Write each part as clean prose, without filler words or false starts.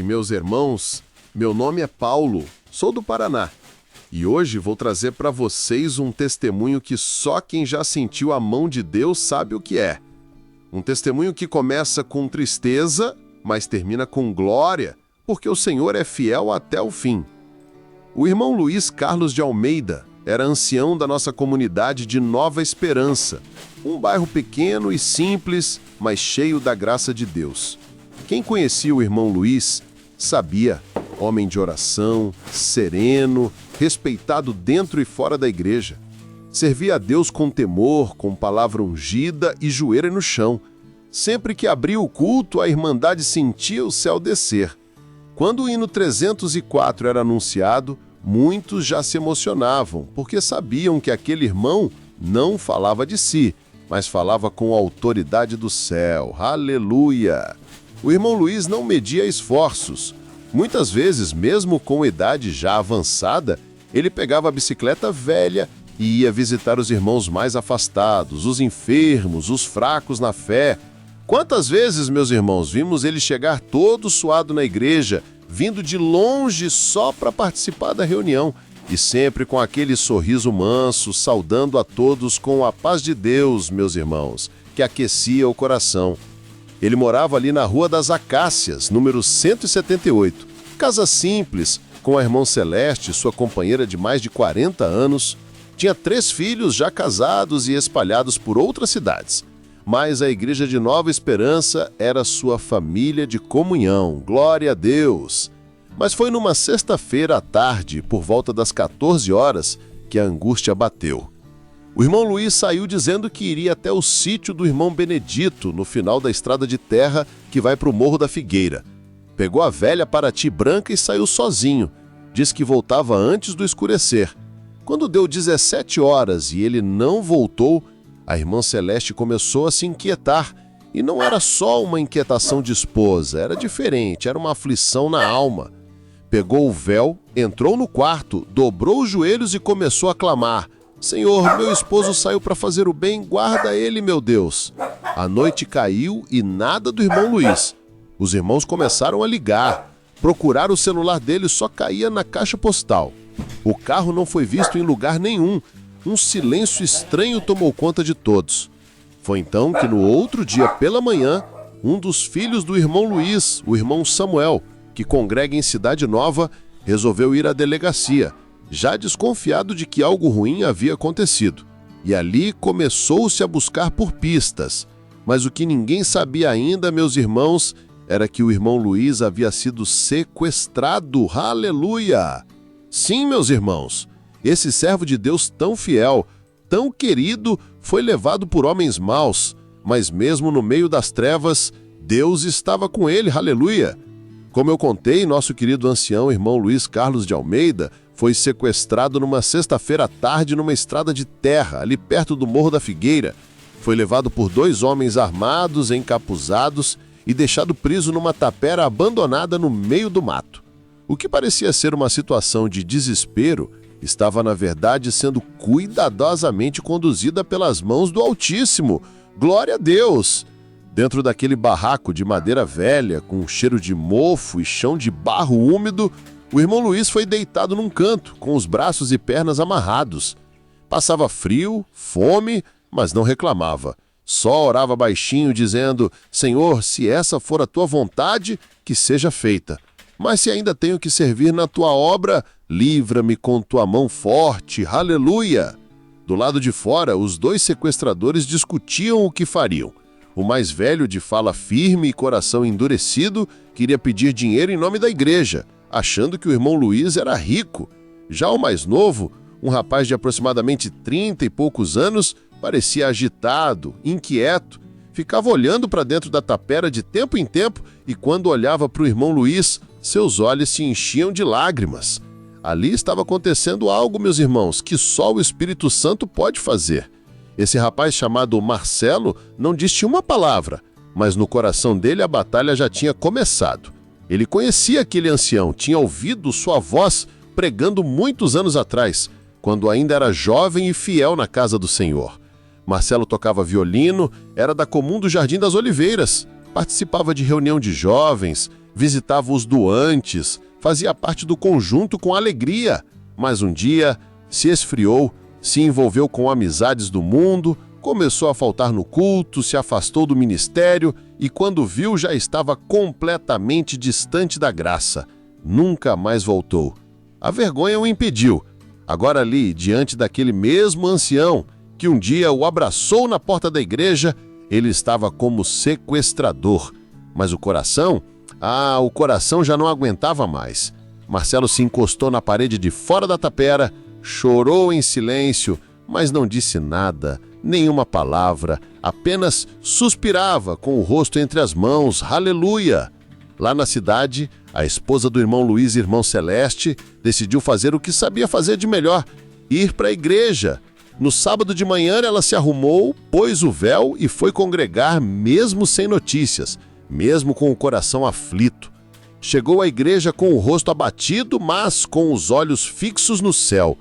meus irmãos, meu nome é Paulo, sou do Paraná e hoje vou trazer para vocês um testemunho que só quem já sentiu a mão de Deus sabe o que é. Um testemunho que começa com tristeza, mas termina com glória, porque o Senhor é fiel até o fim. O irmão Luiz Carlos de Almeida era ancião da nossa comunidade de Nova Esperança, um bairro pequeno e simples, mas cheio da graça de Deus. Quem conhecia o irmão Luiz sabia, homem de oração, sereno, respeitado dentro e fora da igreja. Servia a Deus com temor, com palavra ungida e joelho no chão. Sempre que abria o culto, a irmandade sentia o céu descer. Quando o hino 304 era anunciado, muitos já se emocionavam, porque sabiam que aquele irmão não falava de si, mas falava com a autoridade do céu. Aleluia! O irmão Luiz não media esforços. Muitas vezes, mesmo com idade já avançada, ele pegava a bicicleta velha e ia visitar os irmãos mais afastados, os enfermos, os fracos na fé. Quantas vezes, meus irmãos, vimos ele chegar todo suado na igreja, vindo de longe só para participar da reunião, e sempre com aquele sorriso manso, saudando a todos com a paz de Deus, meus irmãos, que aquecia o coração. Ele morava ali na Rua das Acácias, número 178, casa simples, com a irmã Celeste, sua companheira de mais de 40 anos. Tinha 3 filhos já casados e espalhados por outras cidades. Mas a igreja de Nova Esperança era sua família de comunhão, glória a Deus. Mas foi numa sexta-feira à tarde, por volta das 14 horas, que a angústia bateu. O irmão Luiz saiu dizendo que iria até o sítio do irmão Benedito, no final da estrada de terra que vai para o Morro da Figueira. Pegou a velha Paraty branca e saiu sozinho. Diz que voltava antes do escurecer. Quando deu 17 horas e ele não voltou, a irmã Celeste começou a se inquietar. E não era só uma inquietação de esposa, era diferente, era uma aflição na alma. Pegou o véu, entrou no quarto, dobrou os joelhos e começou a clamar: Senhor, meu esposo saiu para fazer o bem, guarda ele, meu Deus. A noite caiu e nada do irmão Luiz. Os irmãos começaram a ligar. Procurar o celular dele, só caía na caixa postal. O carro não foi visto em lugar nenhum. Um silêncio estranho tomou conta de todos. Foi então que no outro dia pela manhã, um dos filhos do irmão Luiz, o irmão Samuel, que congrega em Cidade Nova, resolveu ir à delegacia, já desconfiado de que algo ruim havia acontecido. E ali começou-se a buscar por pistas. Mas o que ninguém sabia ainda, meus irmãos, era que o irmão Luiz havia sido sequestrado. Aleluia! Sim, meus irmãos, esse servo de Deus tão fiel, tão querido, foi levado por homens maus, mas mesmo no meio das trevas, Deus estava com ele. Aleluia! Como eu contei, nosso querido ancião irmão Luiz Carlos de Almeida foi sequestrado numa sexta-feira à tarde numa estrada de terra, ali perto do Morro da Figueira. Foi levado por 2 homens armados, encapuzados e deixado preso numa tapera abandonada no meio do mato. O que parecia ser uma situação de desespero estava, na verdade, sendo cuidadosamente conduzida pelas mãos do Altíssimo. Glória a Deus! Dentro daquele barraco de madeira velha, com um cheiro de mofo e chão de barro úmido, o irmão Luiz foi deitado num canto, com os braços e pernas amarrados. Passava frio, fome, mas não reclamava. Só orava baixinho, dizendo: Senhor, se essa for a tua vontade, que seja feita. Mas se ainda tenho que servir na tua obra, livra-me com tua mão forte. Aleluia! Do lado de fora, os 2 sequestradores discutiam o que fariam. O mais velho, de fala firme e coração endurecido, queria pedir dinheiro em nome da igreja, achando que o irmão Luiz era rico. Já o mais novo, um rapaz de aproximadamente 30 e poucos anos, parecia agitado, inquieto, ficava olhando para dentro da tapera de tempo em tempo e quando olhava para o irmão Luiz, seus olhos se enchiam de lágrimas. Ali estava acontecendo algo, meus irmãos, que só o Espírito Santo pode fazer. Esse rapaz chamado Marcelo não disse uma palavra, mas no coração dele a batalha já tinha começado. Ele conhecia aquele ancião, tinha ouvido sua voz pregando muitos anos atrás, quando ainda era jovem e fiel na casa do Senhor. Marcelo tocava violino, era da Comum do Jardim das Oliveiras, participava de reunião de jovens, visitava os doantes, fazia parte do conjunto com alegria. Mas um dia se esfriou, se envolveu com amizades do mundo, começou a faltar no culto, se afastou do ministério e, quando viu, já estava completamente distante da graça. Nunca mais voltou. A vergonha o impediu. Agora ali, diante daquele mesmo ancião que um dia o abraçou na porta da igreja, ele estava como sequestrador. Mas o coração já não aguentava mais. Marcelo se encostou na parede de fora da tapera, chorou em silêncio, mas não disse nada, nenhuma palavra, apenas suspirava com o rosto entre as mãos. Aleluia! Lá na cidade, a esposa do irmão Luiz, irmão Celeste, decidiu fazer o que sabia fazer de melhor, ir para a igreja. No sábado de manhã ela se arrumou, pôs o véu e foi congregar mesmo sem notícias, mesmo com o coração aflito. Chegou à igreja com o rosto abatido, mas com os olhos fixos no céu.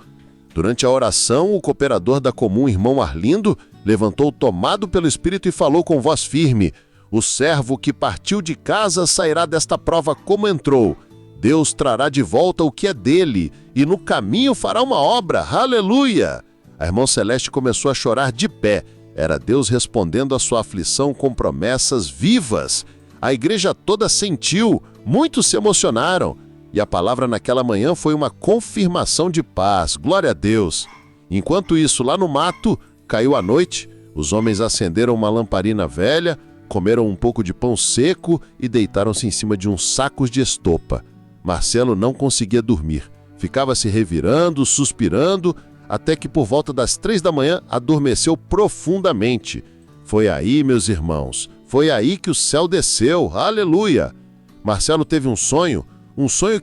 Durante a oração, o cooperador da comum, irmão Arlindo, levantou tomado pelo Espírito e falou com voz firme: "O servo que partiu de casa sairá desta prova como entrou. Deus trará de volta o que é dele, e no caminho fará uma obra. Aleluia!" A irmã Celeste começou a chorar de pé. Era Deus respondendo à sua aflição com promessas vivas. A igreja toda sentiu, muitos se emocionaram. E a palavra naquela manhã foi uma confirmação de paz. Glória a Deus! Enquanto isso, lá no mato, caiu a noite. Os homens acenderam uma lamparina velha, comeram um pouco de pão seco e deitaram-se em cima de uns sacos de estopa. Marcelo não conseguia dormir. Ficava se revirando, suspirando, até que por volta das 3 da manhã adormeceu profundamente. Foi aí, meus irmãos, foi aí que o céu desceu. Aleluia! Marcelo teve um sonho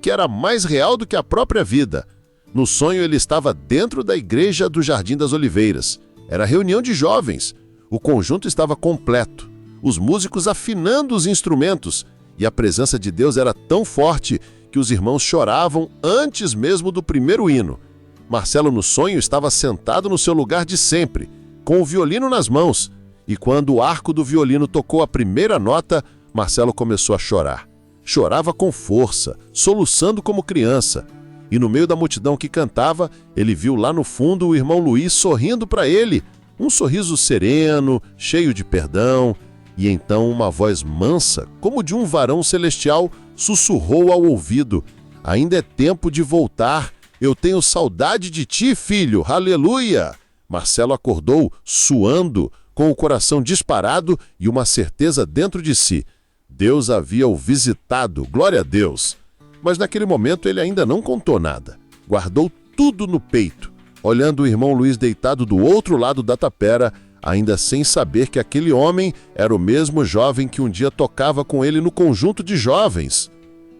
que era mais real do que a própria vida. No sonho ele estava dentro da igreja do Jardim das Oliveiras. Era reunião de jovens. O conjunto estava completo, os músicos afinando os instrumentos, e a presença de Deus era tão forte que os irmãos choravam antes mesmo do primeiro hino. Marcelo, no sonho, estava sentado no seu lugar de sempre, com o violino nas mãos, e quando o arco do violino tocou a primeira nota, Marcelo começou a chorar. Chorava com força, soluçando como criança. E no meio da multidão que cantava, ele viu lá no fundo o irmão Luiz sorrindo para ele, um sorriso sereno, cheio de perdão. E então uma voz mansa, como de um varão celestial, sussurrou ao ouvido: "Ainda é tempo de voltar. Eu tenho saudade de ti, filho. Aleluia!" Marcelo acordou, suando, com o coração disparado e uma certeza dentro de si. Deus havia o visitado, glória a Deus. Mas naquele momento ele ainda não contou nada. Guardou tudo no peito, olhando o irmão Luiz deitado do outro lado da tapera, ainda sem saber que aquele homem era o mesmo jovem que um dia tocava com ele no conjunto de jovens.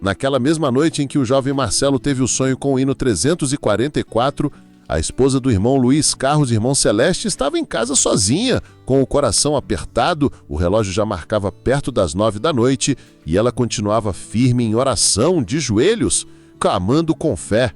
Naquela mesma noite em que o jovem Marcelo teve o sonho com o hino 344, a esposa do irmão Luiz Carlos, irmão Celeste, estava em casa sozinha, com o coração apertado. O relógio já marcava perto das 9 da noite e ela continuava firme em oração, de joelhos, clamando com fé.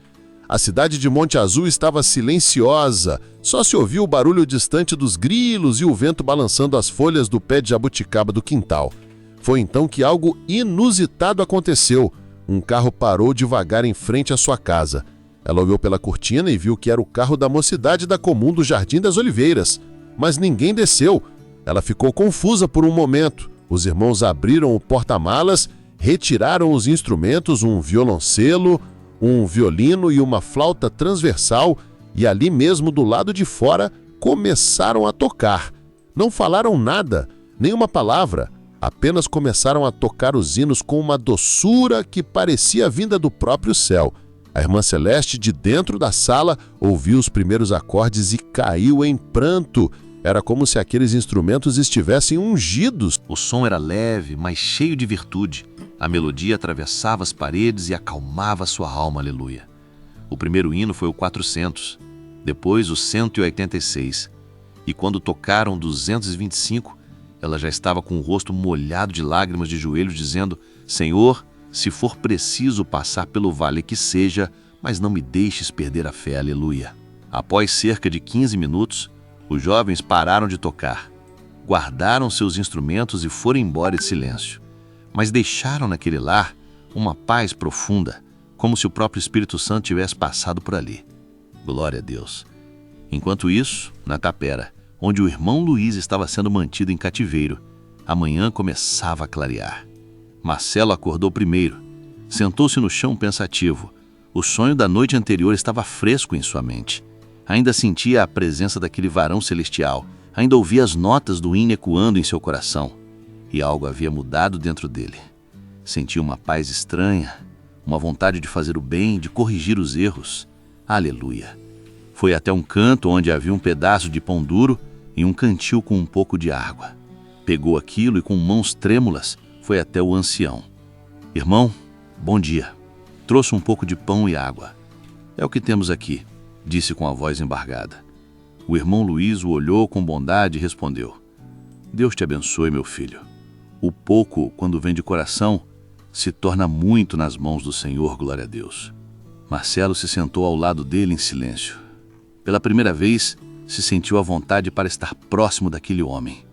A cidade de Monte Azul estava silenciosa, só se ouvia o barulho distante dos grilos e o vento balançando as folhas do pé de jabuticaba do quintal. Foi então que algo inusitado aconteceu. Um carro parou devagar em frente à sua casa. Ela olhou pela cortina e viu que era o carro da mocidade da comum do Jardim das Oliveiras. Mas ninguém desceu. Ela ficou confusa por um momento. Os irmãos abriram o porta-malas, retiraram os instrumentos, um violoncelo, um violino e uma flauta transversal, e ali mesmo do lado de fora começaram a tocar. Não falaram nada, nenhuma palavra. Apenas começaram a tocar os hinos com uma doçura que parecia vinda do próprio céu. A irmã Celeste, de dentro da sala, ouviu os primeiros acordes e caiu em pranto. Era como se aqueles instrumentos estivessem ungidos. O som era leve, mas cheio de virtude. A melodia atravessava as paredes e acalmava sua alma, aleluia. O primeiro hino foi o 400, depois o 186. E quando tocaram 225, ela já estava com o rosto molhado de lágrimas de joelhos, dizendo: "Senhor, se for preciso passar pelo vale que seja, mas não me deixes perder a fé, aleluia." Após cerca de 15 minutos, os jovens pararam de tocar, guardaram seus instrumentos e foram embora em silêncio. Mas deixaram naquele lar uma paz profunda, como se o próprio Espírito Santo tivesse passado por ali. Glória a Deus. Enquanto isso, na tapera, onde o irmão Luiz estava sendo mantido em cativeiro, a manhã começava a clarear. Marcelo acordou primeiro. Sentou-se no chão pensativo. O sonho da noite anterior estava fresco em sua mente. Ainda sentia a presença daquele varão celestial. Ainda ouvia as notas do hino ecoando em seu coração. E algo havia mudado dentro dele. Sentia uma paz estranha, uma vontade de fazer o bem, de corrigir os erros. Aleluia! Foi até um canto onde havia um pedaço de pão duro e um cantil com um pouco de água. Pegou aquilo e com mãos trêmulas foi até o ancião. Irmão, bom dia. Trouxe um pouco de pão e água. É o que temos aqui, disse com a voz embargada. O irmão Luiz o olhou com bondade e respondeu: Deus te abençoe, meu filho. O pouco, quando vem de coração, se torna muito nas mãos do Senhor, glória a Deus. Marcelo se sentou ao lado dele em silêncio. Pela primeira vez, se sentiu à vontade para estar próximo daquele homem.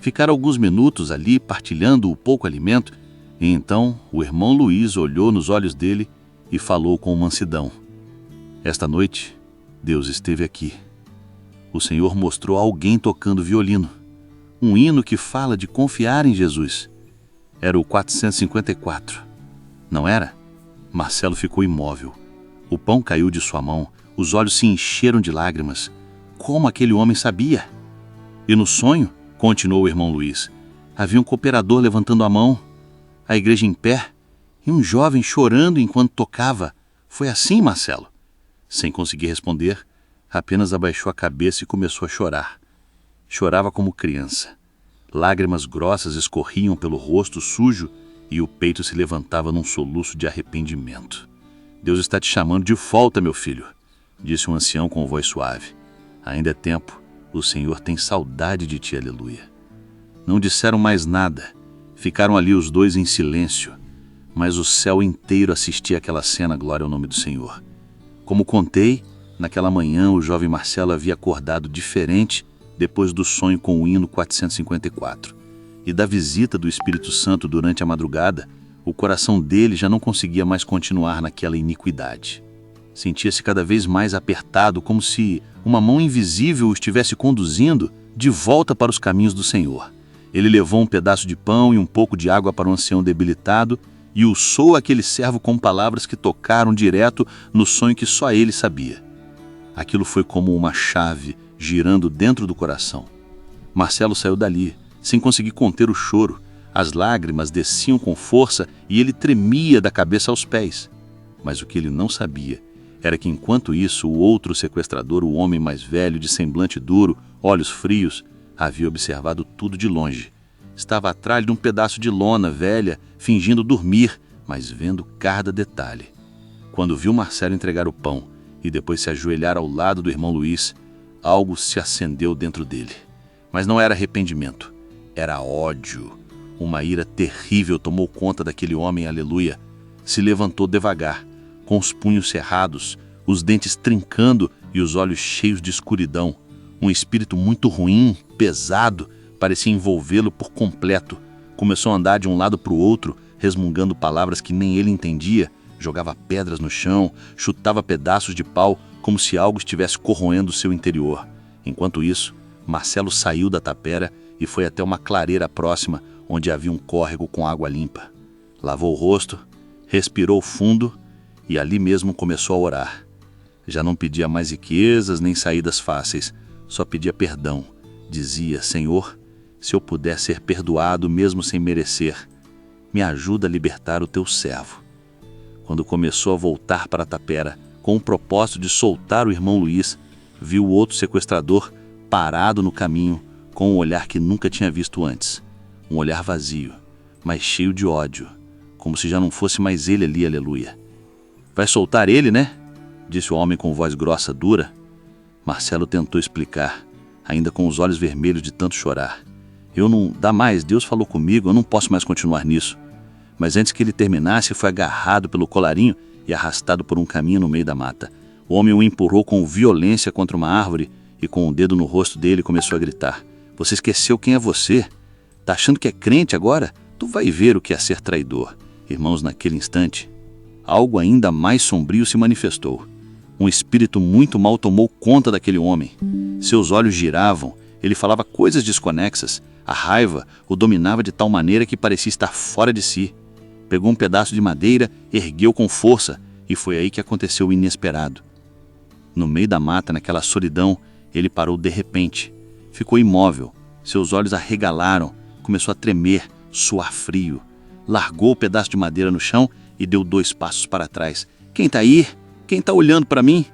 Ficaram alguns minutos ali partilhando o pouco alimento, e então o irmão Luiz olhou nos olhos dele e falou com mansidão: Esta noite, Deus esteve aqui. O Senhor mostrou alguém tocando violino, um hino que fala de confiar em Jesus. Era o 454. Não era? Marcelo ficou imóvel. O pão caiu de sua mão, os olhos se encheram de lágrimas. Como aquele homem sabia? E no sonho, continuou o irmão Luiz, havia um cooperador levantando a mão, a igreja em pé e um jovem chorando enquanto tocava. Foi assim, Marcelo? Sem conseguir responder, apenas abaixou a cabeça e começou a chorar. Chorava como criança. Lágrimas grossas escorriam pelo rosto sujo e o peito se levantava num soluço de arrependimento. Deus está te chamando de volta, meu filho, disse um ancião com voz suave. Ainda é tempo, o Senhor tem saudade de ti, aleluia. Não disseram mais nada, ficaram ali os dois em silêncio, mas o céu inteiro assistia àquela cena, glória ao nome do Senhor. Como contei, naquela manhã o jovem Marcelo havia acordado diferente depois do sonho com o hino 454. E da visita do Espírito Santo durante a madrugada, o coração dele já não conseguia mais continuar naquela iniquidade. Sentia-se cada vez mais apertado, como se uma mão invisível o estivesse conduzindo de volta para os caminhos do Senhor. Ele levou um pedaço de pão e um pouco de água para o ancião debilitado e usou aquele servo com palavras que tocaram direto no sonho que só ele sabia. Aquilo foi como uma chave girando dentro do coração. Marcelo saiu dali, sem conseguir conter o choro. As lágrimas desciam com força e ele tremia da cabeça aos pés. Mas o que ele não sabia era que, enquanto isso, o outro sequestrador, o homem mais velho, de semblante duro, olhos frios, havia observado tudo de longe. Estava atrás de um pedaço de lona velha, fingindo dormir, mas vendo cada detalhe. Quando viu Marcelo entregar o pão e depois se ajoelhar ao lado do irmão Luiz, algo se acendeu dentro dele. Mas não era arrependimento, era ódio. Uma ira terrível tomou conta daquele homem, aleluia. Se levantou devagar, com os punhos cerrados, os dentes trincando e os olhos cheios de escuridão. Um espírito muito ruim, pesado, parecia envolvê-lo por completo. Começou a andar de um lado para o outro, resmungando palavras que nem ele entendia, jogava pedras no chão, chutava pedaços de pau, como se algo estivesse corroendo seu interior. Enquanto isso, Marcelo saiu da tapera e foi até uma clareira próxima, onde havia um córrego com água limpa. Lavou o rosto, respirou fundo e ali mesmo começou a orar. Já não pedia mais riquezas nem saídas fáceis, só pedia perdão. Dizia: Senhor, se eu puder ser perdoado mesmo sem merecer, me ajuda a libertar o teu servo. Quando começou a voltar para a tapera, com o propósito de soltar o irmão Luiz, viu o outro sequestrador parado no caminho, com um olhar que nunca tinha visto antes. Um olhar vazio, mas cheio de ódio, como se já não fosse mais ele ali, aleluia. Vai soltar ele, né? Disse o homem com voz grossa, dura. Marcelo tentou explicar, ainda com os olhos vermelhos de tanto chorar. Eu não... Dá mais, Deus falou comigo, eu não posso mais continuar nisso. Mas antes que ele terminasse, foi agarrado pelo colarinho e arrastado por um caminho no meio da mata. O homem o empurrou com violência contra uma árvore e com o dedo no rosto dele começou a gritar: Você esqueceu quem é você? Tá achando que é crente agora? Tu vai ver o que é ser traidor. Irmãos, naquele instante, algo ainda mais sombrio se manifestou. Um espírito muito mal tomou conta daquele homem. Seus olhos giravam, ele falava coisas desconexas. A raiva o dominava de tal maneira que parecia estar fora de si. Pegou um pedaço de madeira, ergueu com força, e foi aí que aconteceu o inesperado. No meio da mata, naquela solidão, ele parou de repente. Ficou imóvel, seus olhos arregalaram, começou a tremer, suar frio. Largou o pedaço de madeira no chão e deu 2 passos para trás. Quem está aí? Quem está olhando para mim?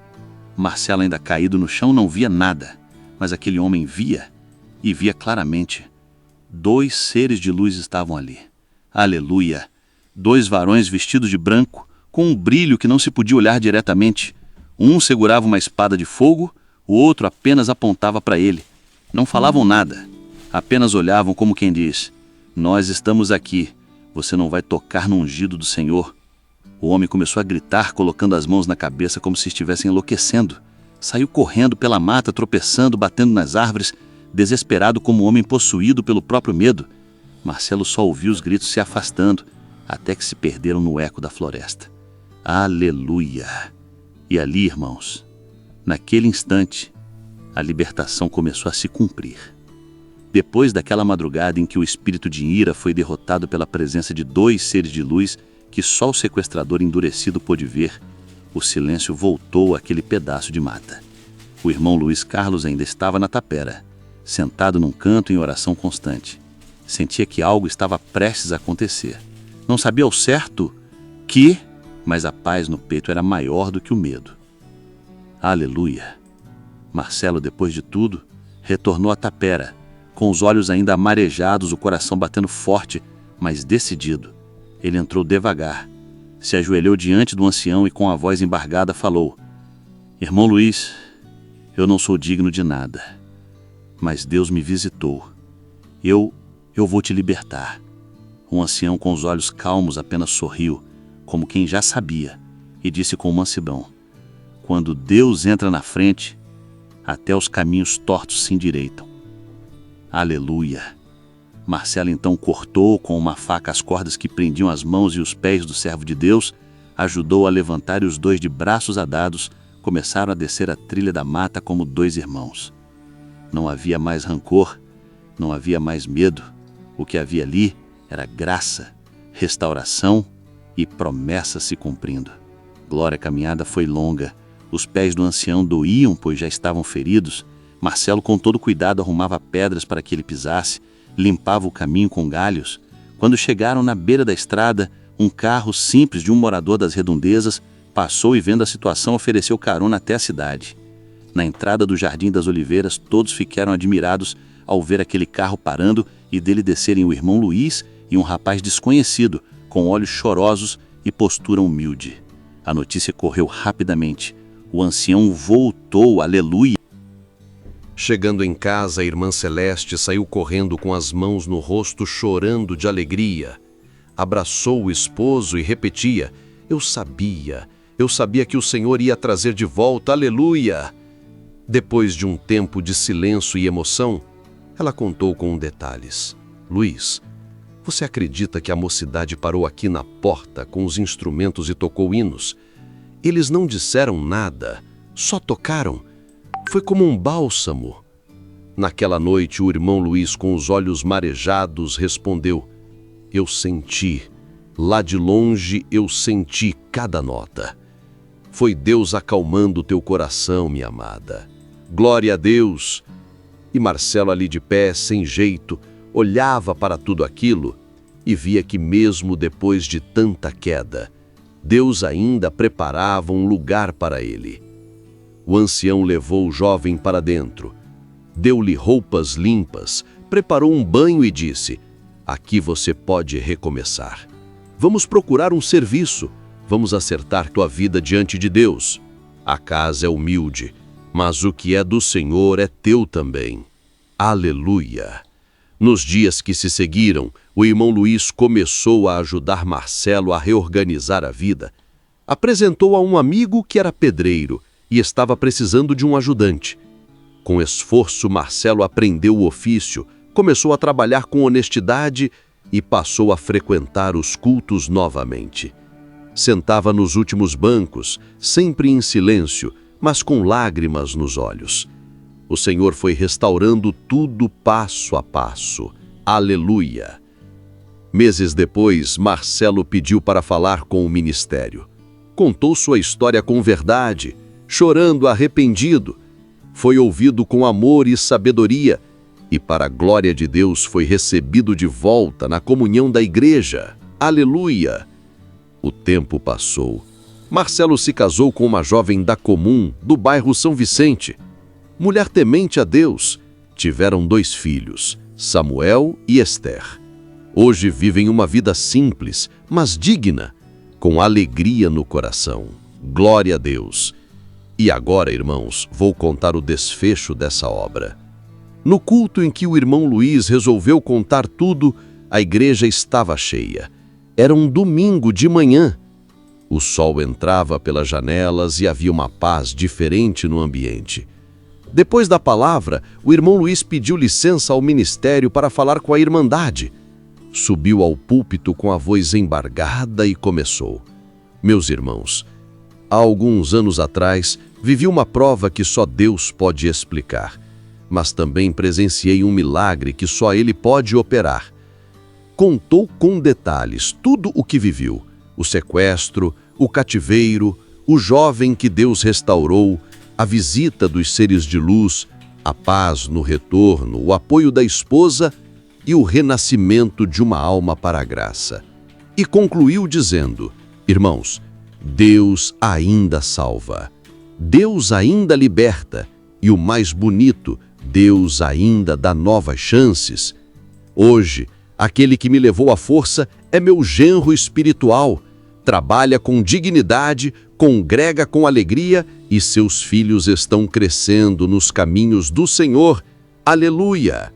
Marcelo, ainda caído no chão, não via nada. Mas aquele homem via, e via claramente. 2 seres de luz estavam ali. Aleluia! 2 varões vestidos de branco, com um brilho que não se podia olhar diretamente. Um segurava uma espada de fogo, o outro apenas apontava para ele. Não falavam nada, apenas olhavam como quem diz: nós estamos aqui, você não vai tocar no ungido do Senhor. O homem começou a gritar, colocando as mãos na cabeça como se estivesse enlouquecendo. Saiu correndo pela mata, tropeçando, batendo nas árvores, desesperado como um homem possuído pelo próprio medo. Marcelo só ouviu os gritos se afastando, até que se perderam no eco da floresta. Aleluia! E ali, irmãos, naquele instante, a libertação começou a se cumprir. Depois daquela madrugada em que o espírito de ira foi derrotado pela presença de 2 seres de luz que só o sequestrador endurecido pôde ver, o silêncio voltou àquele pedaço de mata. O irmão Luiz Carlos ainda estava na tapera, sentado num canto em oração constante. Sentia que algo estava prestes a acontecer. Não sabia ao certo que, mas a paz no peito era maior do que o medo. Aleluia! Marcelo, depois de tudo, retornou à tapera, com os olhos ainda amarejados, o coração batendo forte, mas decidido. Ele entrou devagar, se ajoelhou diante do ancião e com a voz embargada falou: Irmão Luiz, eu não sou digno de nada, mas Deus me visitou. Eu vou te libertar. O ancião, com os olhos calmos, apenas sorriu, como quem já sabia, e disse com mansidão: quando Deus entra na frente, até os caminhos tortos se endireitam. Aleluia! Marcelo então cortou com uma faca as cordas que prendiam as mãos e os pés do servo de Deus, ajudou a levantar e os 2 de braços atados começaram a descer a trilha da mata como 2 irmãos. Não havia mais rancor, não havia mais medo. O que havia ali era graça, restauração e promessa se cumprindo. Glória, a caminhada foi longa. Os pés do ancião doíam, pois já estavam feridos. Marcelo, com todo cuidado, arrumava pedras para que ele pisasse, limpava o caminho com galhos. Quando chegaram na beira da estrada, um carro simples de um morador das redondezas passou e, vendo a situação, ofereceu carona até a cidade. Na entrada do Jardim das Oliveiras, todos ficaram admirados ao ver aquele carro parando e dele descerem o irmão Luiz e um rapaz desconhecido, com olhos chorosos e postura humilde. A notícia correu rapidamente. O ancião voltou, aleluia. Chegando em casa, a irmã Celeste saiu correndo com as mãos no rosto, chorando de alegria. Abraçou o esposo e repetia: eu sabia que o Senhor ia trazer de volta, aleluia! Depois de um tempo de silêncio e emoção, ela contou com detalhes: Luiz, você acredita que a mocidade parou aqui na porta com os instrumentos e tocou hinos? Eles não disseram nada, só tocaram. Foi como um bálsamo. Naquela noite, o irmão Luiz, com os olhos marejados, respondeu: eu senti, lá de longe eu senti cada nota. Foi Deus acalmando o teu coração, minha amada. Glória a Deus! E Marcelo, ali de pé, sem jeito, olhava para tudo aquilo e via que mesmo depois de tanta queda, Deus ainda preparava um lugar para ele. O ancião levou o jovem para dentro, deu-lhe roupas limpas, preparou um banho e disse: aqui você pode recomeçar. Vamos procurar um serviço, vamos acertar tua vida diante de Deus. A casa é humilde, mas o que é do Senhor é teu também. Aleluia! Nos dias que se seguiram, o irmão Luiz começou a ajudar Marcelo a reorganizar a vida. Apresentou a um amigo que era pedreiro e estava precisando de um ajudante. Com esforço, Marcelo aprendeu o ofício, começou a trabalhar com honestidade e passou a frequentar os cultos novamente. Sentava nos últimos bancos, sempre em silêncio, mas com lágrimas nos olhos. O Senhor foi restaurando tudo passo a passo. Aleluia! Meses depois, Marcelo pediu para falar com o ministério. Contou sua história com verdade, chorando arrependido. Foi ouvido com amor e sabedoria, e para a glória de Deus foi recebido de volta na comunhão da igreja. Aleluia! O tempo passou. Marcelo se casou com uma jovem da Comum, do bairro São Vicente. Mulher temente a Deus, tiveram 2 filhos, Samuel e Esther. Hoje vivem uma vida simples, mas digna, com alegria no coração. Glória a Deus! E agora, irmãos, vou contar o desfecho dessa obra. No culto em que o irmão Luiz resolveu contar tudo, a igreja estava cheia. Era um domingo de manhã. O sol entrava pelas janelas e havia uma paz diferente no ambiente. Depois da palavra, o irmão Luiz pediu licença ao ministério para falar com a Irmandade. Subiu ao púlpito com a voz embargada e começou: Meus irmãos, há alguns anos atrás, vivi uma prova que só Deus pode explicar, mas também presenciei um milagre que só Ele pode operar. Contou com detalhes tudo o que viveu: o sequestro, o cativeiro, o jovem que Deus restaurou, a visita dos seres de luz, a paz no retorno, o apoio da esposa e o renascimento de uma alma para a graça. E concluiu dizendo: Irmãos, Deus ainda salva, Deus ainda liberta e, o mais bonito, Deus ainda dá novas chances. Hoje, aquele que me levou à força é meu genro espiritual. Trabalha com dignidade, congrega com alegria e seus filhos estão crescendo nos caminhos do Senhor. Aleluia!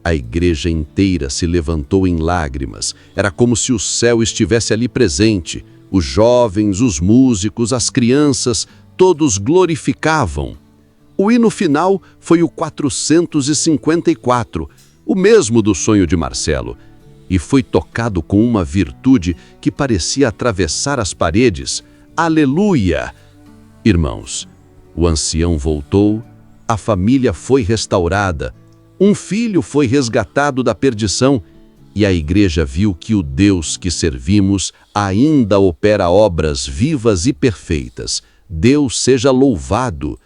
A igreja inteira se levantou em lágrimas. Era como se o céu estivesse ali presente. Os jovens, os músicos, as crianças, todos glorificavam. O hino final foi o 454, o mesmo do sonho de Marcelo, e foi tocado com uma virtude que parecia atravessar as paredes. Aleluia! Irmãos, o ancião voltou, a família foi restaurada, um filho foi resgatado da perdição e a igreja viu que o Deus que servimos ainda opera obras vivas e perfeitas. Deus seja louvado!